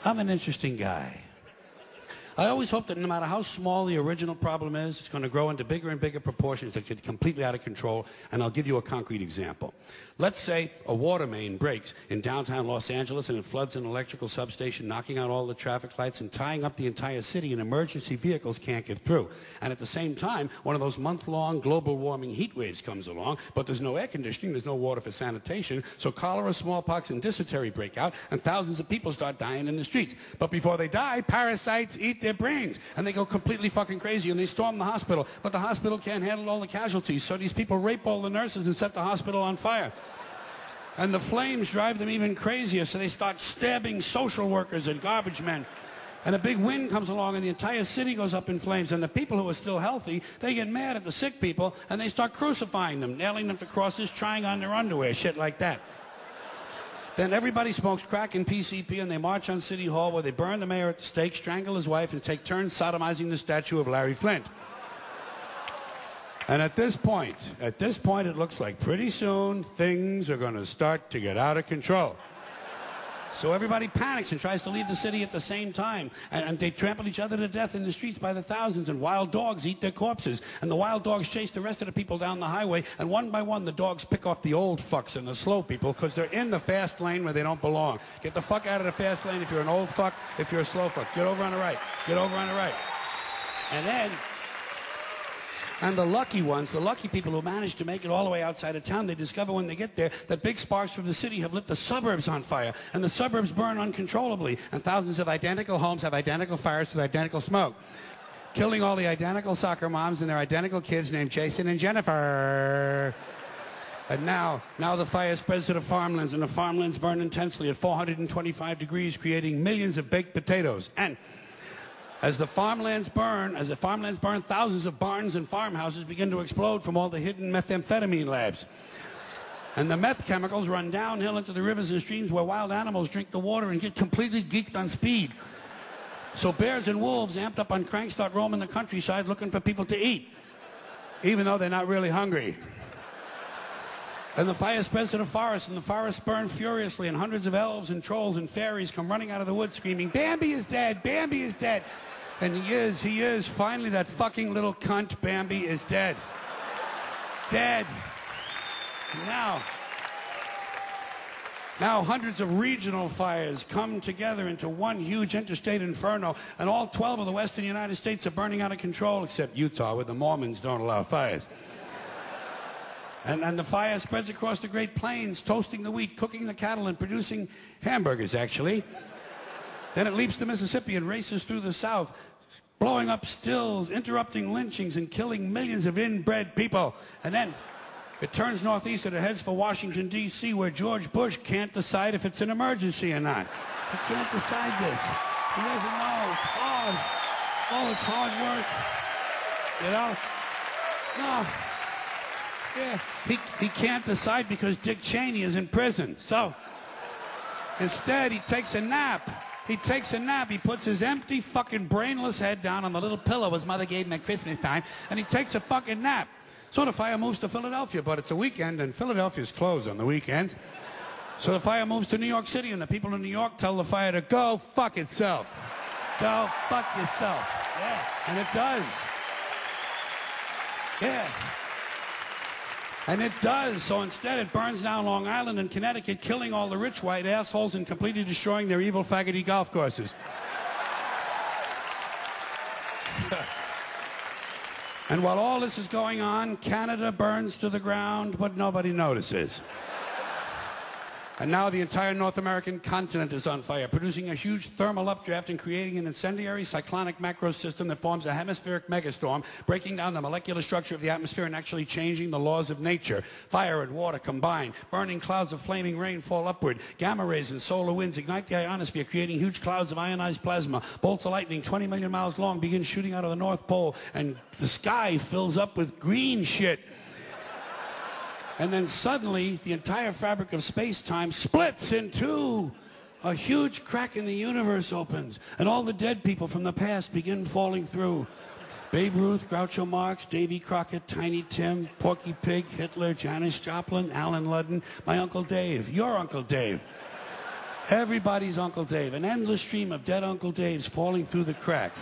I'm an interesting guy. I always hope that no matter how small the original problem is, it's going to grow into bigger and bigger proportions that get completely out of control, and I'll give you a concrete example. Let's say a water main breaks in downtown Los Angeles and it floods an electrical substation, knocking out all the traffic lights and tying up the entire city, and emergency vehicles can't get through. And at the same time, one of those month-long global warming heat waves comes along, but there's no air conditioning, there's no water for sanitation, so cholera, smallpox, and dysentery break out, and thousands of people start dying in the streets. But before they die, parasites eat their brains, and they go completely fucking crazy, and they storm the hospital, but the hospital can't handle all the casualties, so these people rape all the nurses and set the hospital on fire. And the flames drive them even crazier, so they start stabbing social workers and garbage men. And a big wind comes along, and the entire city goes up in flames, and the people who are still healthy, they get mad at the sick people, and they start crucifying them, nailing them to crosses, trying on their underwear, shit like that. Then everybody smokes crack and PCP, and they march on City Hall where they burn the mayor at the stake, strangle his wife, and take turns sodomizing the statue of Larry Flint. And at this point, it looks like pretty soon things are going to start to get out of control. So everybody panics and tries to leave the city at the same time. And they trample each other to death in the streets by the thousands, and wild dogs eat their corpses. And the wild dogs chase the rest of the people down the highway, and one by one the dogs pick off the old fucks and the slow people because they're in the fast lane where they don't belong. Get the fuck out of the fast lane if you're an old fuck, if you're a slow fuck. Get over on the right. Get over on the right. And the lucky ones, the lucky people who manage to make it all the way outside of town, they discover when they get there that big sparks from the city have lit the suburbs on fire, and the suburbs burn uncontrollably, and thousands of identical homes have identical fires with identical smoke, killing all the identical soccer moms and their identical kids named Jason and Jennifer. And now the fire spreads to the farmlands, and the farmlands burn intensely at 425 degrees, creating millions of baked potatoes. And as the farmlands burn, thousands of barns and farmhouses begin to explode from all the hidden methamphetamine labs. And the meth chemicals run downhill into the rivers and streams where wild animals drink the water and get completely geeked on speed. So bears and wolves, amped up on crank, start roaming the countryside looking for people to eat, even though they're not really hungry. And the fire spreads to the forest, and the forests burn furiously, and hundreds of elves and trolls and fairies come running out of the woods screaming, "Bambi is dead! Bambi is dead!" And he is. Finally, that fucking little cunt, Bambi, is dead. Dead. Now hundreds of regional fires come together into one huge interstate inferno, and all 12 of the western United States are burning out of control, except Utah, where the Mormons don't allow fires. And the fire spreads across the Great Plains, toasting the wheat, cooking the cattle, and producing hamburgers, actually. Then it leaps the Mississippi and races through the South, blowing up stills, interrupting lynchings, and killing millions of inbred people. And then it turns northeast and it heads for Washington, D.C., where George Bush can't decide if it's an emergency or not. He can't decide this. He doesn't know. It's hard. Oh, it's hard work. You know? No. Yeah. He can't decide because Dick Cheney is in prison. So instead, he takes a nap. He puts his empty, fucking brainless head down on the little pillow his mother gave him at Christmas time, and he takes a fucking nap. So the fire moves to Philadelphia, but it's a weekend, and Philadelphia's closed on the weekends. So the fire moves to New York City, and the people in New York tell the fire to go fuck itself. Go fuck yourself. Yeah, and it does. Yeah. And it does. So instead, it burns down Long Island and Connecticut, killing all the rich white assholes and completely destroying their evil faggoty golf courses. And while all this is going on, Canada burns to the ground, but nobody notices. And now the entire North American continent is on fire, producing a huge thermal updraft and creating an incendiary cyclonic macro system that forms a hemispheric megastorm, breaking down the molecular structure of the atmosphere and actually changing the laws of nature. Fire and water combine, burning clouds of flaming rain fall upward, gamma rays and solar winds ignite the ionosphere, creating huge clouds of ionized plasma. Bolts of lightning 20 million miles long begin shooting out of the North Pole, and the sky fills up with green shit. And then suddenly, the entire fabric of space-time splits in two. A huge crack in the universe opens, and all the dead people from the past begin falling through. Babe Ruth, Groucho Marx, Davy Crockett, Tiny Tim, Porky Pig, Hitler, Janis Joplin, Alan Ludden, my Uncle Dave, your Uncle Dave. Everybody's Uncle Dave. An endless stream of dead Uncle Daves falling through the crack.